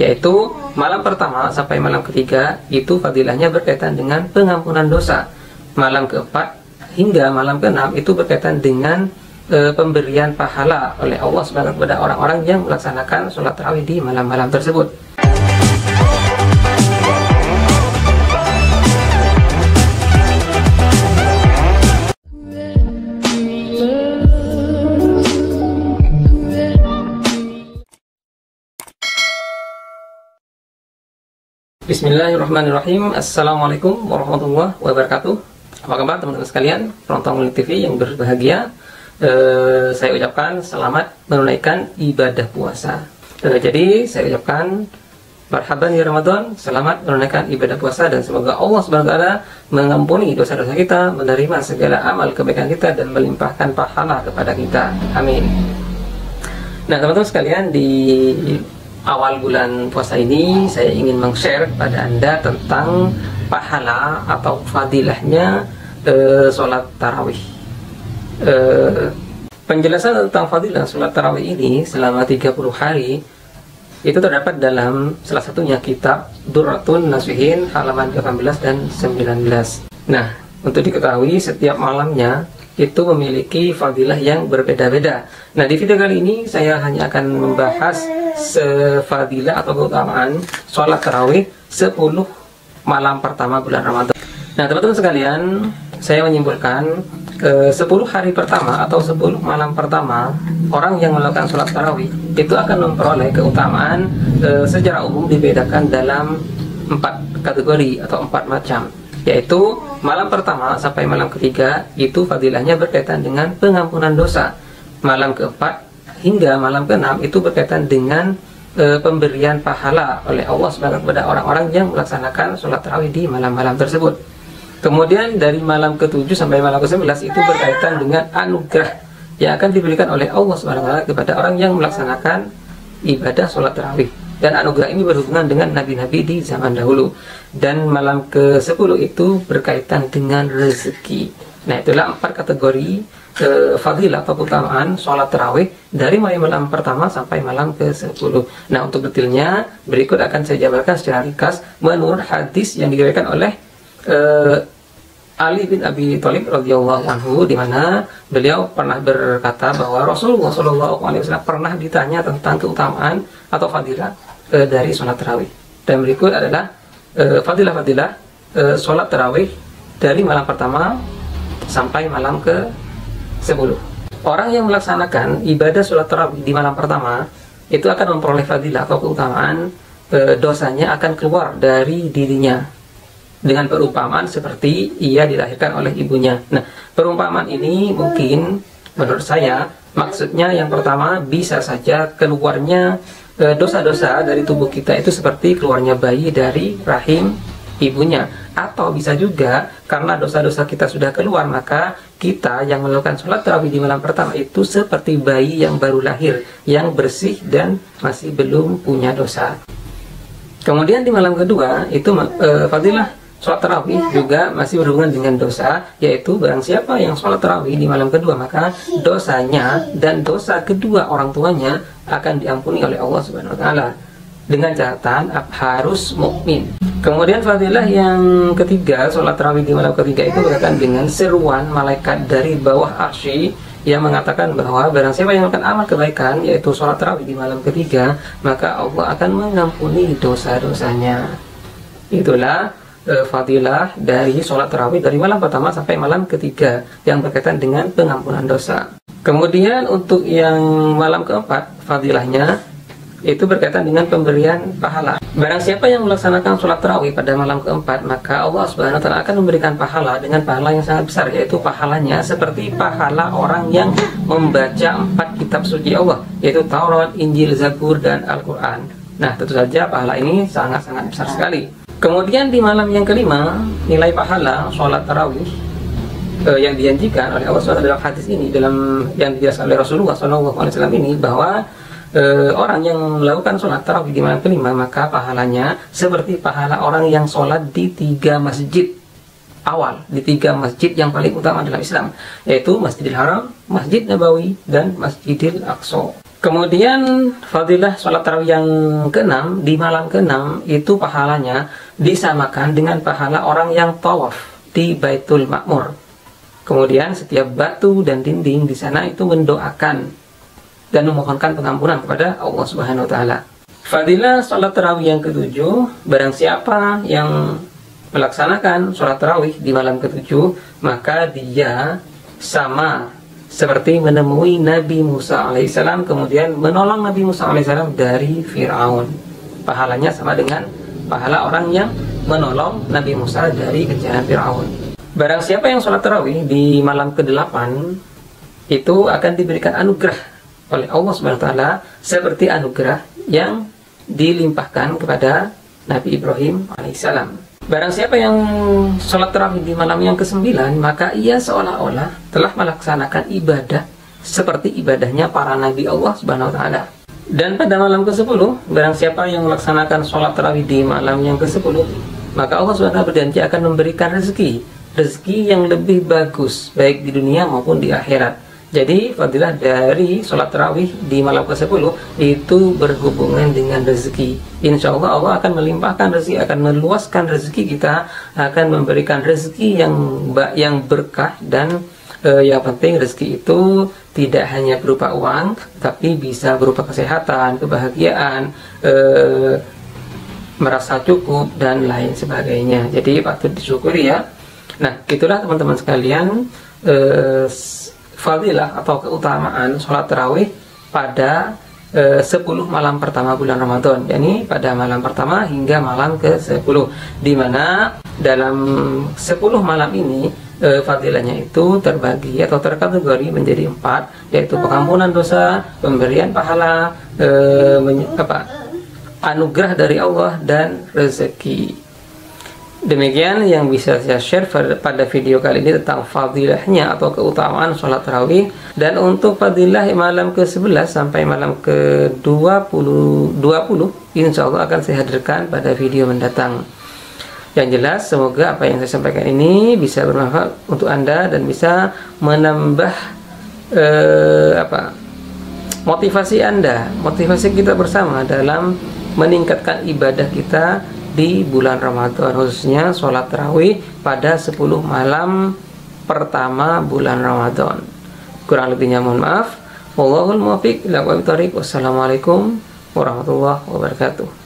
yaitu malam pertama sampai malam ketiga itu fadilahnya berkaitan dengan pengampunan dosa. Malam keempat hingga malam keenam itu berkaitan dengan pemberian pahala oleh Allah SWT kepada orang-orang yang melaksanakan sholat tarawih di malam-malam tersebut. Bismillahirrahmanirrahim. Assalamualaikum warahmatullahi wabarakatuh. Apa kabar teman-teman sekalian, penonton Mulin TV yang berbahagia? Saya ucapkan selamat menunaikan ibadah puasa. Jadi saya ucapkan marhaban ya Ramadan, selamat menunaikan ibadah puasa, dan semoga Allah SWT mengampuni dosa-dosa kita, menerima segala amal kebaikan kita, dan melimpahkan pahala kepada kita. Amin. Nah teman-teman sekalian, di awal bulan puasa ini saya ingin meng-share kepada Anda tentang pahala atau fadilahnya sholat tarawih. Penjelasan tentang fadilah sholat tarawih ini selama 30 hari itu terdapat dalam salah satunya kitab Durratun Nasihin halaman 18 dan 19. Nah, untuk diketahui setiap malamnya itu memiliki fadilah yang berbeda-beda. Nah, di video kali ini saya hanya akan membahas fadilah atau keutamaan sholat tarawih 10 malam pertama bulan Ramadan. Nah teman-teman sekalian, saya menyimpulkan 10 hari pertama atau 10 malam pertama orang yang melakukan sholat tarawih itu akan memperoleh keutamaan secara umum dibedakan dalam 4 kategori atau 4 macam, yaitu malam pertama sampai malam ketiga itu fadilahnya berkaitan dengan pengampunan dosa. Malam keempat hingga malam keenam itu berkaitan dengan pemberian pahala oleh Allah SWT kepada orang-orang yang melaksanakan sholat tarawih di malam-malam tersebut. Kemudian dari malam ke-7 sampai malam ke-11 itu berkaitan dengan anugerah yang akan diberikan oleh Allah SWT kepada orang yang melaksanakan ibadah sholat tarawih. Dan anugerah ini berhubungan dengan nabi-nabi di zaman dahulu. Dan malam ke-10 itu berkaitan dengan rezeki. Nah itulah 4 kategori fadilah atau keutamaan sholat tarawih dari mulai malam pertama sampai malam ke-10. Nah untuk detailnya berikut akan saya jabarkan secara ringkas menurut hadis yang diriwayatkan oleh Ali bin Abi Thalib radhiyallahu anhu, di mana beliau pernah berkata bahwa Rasulullah SAW pernah ditanya tentang keutamaan atau fadilah dari sholat tarawih. Dan berikut adalah fadilah-fadilah sholat tarawih dari malam pertama sampai malam ke-10. Orang yang melaksanakan ibadah sholat tarawih di malam pertama itu akan memperoleh fadilah atau keutamaan, dosanya akan keluar dari dirinya dengan perumpamaan seperti ia dilahirkan oleh ibunya. Nah, perumpamaan ini mungkin menurut saya maksudnya yang pertama bisa saja keluarnya dosa-dosa dari tubuh kita itu seperti keluarnya bayi dari rahim ibunya, atau bisa juga karena dosa-dosa kita sudah keluar, maka kita yang melakukan sholat tarawih di malam pertama itu seperti bayi yang baru lahir, yang bersih dan masih belum punya dosa. Kemudian di malam kedua itu fadilah sholat tarawih juga masih berhubungan dengan dosa, yaitu barang siapa yang sholat tarawih di malam kedua, maka dosanya dan dosa kedua orang tuanya akan diampuni oleh Allah Subhanahu wa Ta'ala, dengan catatan harus mukmin. Kemudian fadilah yang ketiga, sholat tarawih di malam ketiga itu berkaitan dengan seruan malaikat dari bawah arsy yang mengatakan bahwa barang siapa yang melakukan amal kebaikan, yaitu sholat tarawih di malam ketiga, maka Allah akan mengampuni dosa-dosanya. Itulah fadilah dari sholat tarawih dari malam pertama sampai malam ketiga yang berkaitan dengan pengampunan dosa. Kemudian untuk yang malam keempat, fadilahnya itu berkaitan dengan pemberian pahala. Barang siapa yang melaksanakan sholat tarawih pada malam keempat, maka Allah SWT akan memberikan pahala dengan pahala yang sangat besar, yaitu pahalanya seperti pahala orang yang membaca 4 kitab suci Allah, yaitu Taurat, Injil, Zabur, dan Al-Quran. Nah tentu saja pahala ini sangat-sangat besar sekali. Kemudian di malam yang kelima, nilai pahala sholat tarawih yang dijanjikan oleh Allah SWT dalam hadis ini, dalam yang dijelaskan oleh Rasulullah SAW ini, bahwa orang yang melakukan sholat tarawih di malam kelima, maka pahalanya seperti pahala orang yang sholat di 3 masjid awal, di 3 masjid yang paling utama dalam Islam, yaitu Masjidil Haram, Masjid Nabawi, dan Masjidil Aqsa. Kemudian fadilah sholat tarawih yang ke-6 di malam ke-6 itu pahalanya disamakan dengan pahala orang yang tawaf di Baitul Ma'mur. Kemudian setiap batu dan dinding di sana itu mendoakan dan memohonkan pengampunan kepada Allah Subhanahu wa taala. Fadilah sholat tarawih yang ke-7, barang siapa yang melaksanakan sholat tarawih di malam ke-7, maka dia sama seperti menemui Nabi Musa alaihissalam, kemudian menolong Nabi Musa alaihissalam dari Fir'aun. Pahalanya sama dengan pahala orang yang menolong Nabi Musa dari kejaran Fir'aun. Barang siapa yang sholat tarawih di malam ke-8, itu akan diberikan anugerah oleh Allah Subhanahu wa taala seperti anugerah yang dilimpahkan kepada Nabi Ibrahim alaihissalam. Barang siapa yang sholat tarawih di malam yang ke-9, maka ia seolah-olah telah melaksanakan ibadah seperti ibadahnya para Nabi Allah Subhanahu wa taala. Dan pada malam ke-10, barang siapa yang melaksanakan sholat tarawih di malam yang ke-10, maka Allah Subhanahu wa taala berjanji akan memberikan rezeki yang lebih bagus, baik di dunia maupun di akhirat. Jadi fadilah dari sholat tarawih di malam ke-10 itu berhubungan dengan rezeki. Insya Allah Allah akan melimpahkan rezeki, akan meluaskan rezeki kita, akan memberikan rezeki yang berkah, dan yang penting rezeki itu tidak hanya berupa uang, tapi bisa berupa kesehatan, kebahagiaan, merasa cukup, dan lain sebagainya. Jadi patut disyukuri ya. Nah, itulah teman-teman sekalian fadilah atau keutamaan sholat tarawih pada 10 malam pertama bulan Ramadan, yakni pada malam pertama hingga malam ke-10, di mana dalam 10 malam ini fadilahnya itu terbagi atau terkategori menjadi 4, yaitu pengampunan dosa, pemberian pahala, anugerah dari Allah, dan rezeki. Demikian yang bisa saya share pada video kali ini tentang fadilahnya atau keutamaan sholat tarawih. Dan untuk fadilah malam ke-11 sampai malam ke-20 insya Allah akan saya hadirkan pada video mendatang. Yang jelas semoga apa yang saya sampaikan ini bisa bermanfaat untuk Anda dan bisa menambah motivasi Anda, motivasi kita bersama dalam meningkatkan ibadah kita di bulan Ramadan, khususnya sholat tarawih pada 10 malam pertama bulan Ramadan. Kurang lebihnya mohon maaf. Wallahul muwaffiq ila aqwamit thoriq. Wassalamualaikum warahmatullahi wabarakatuh.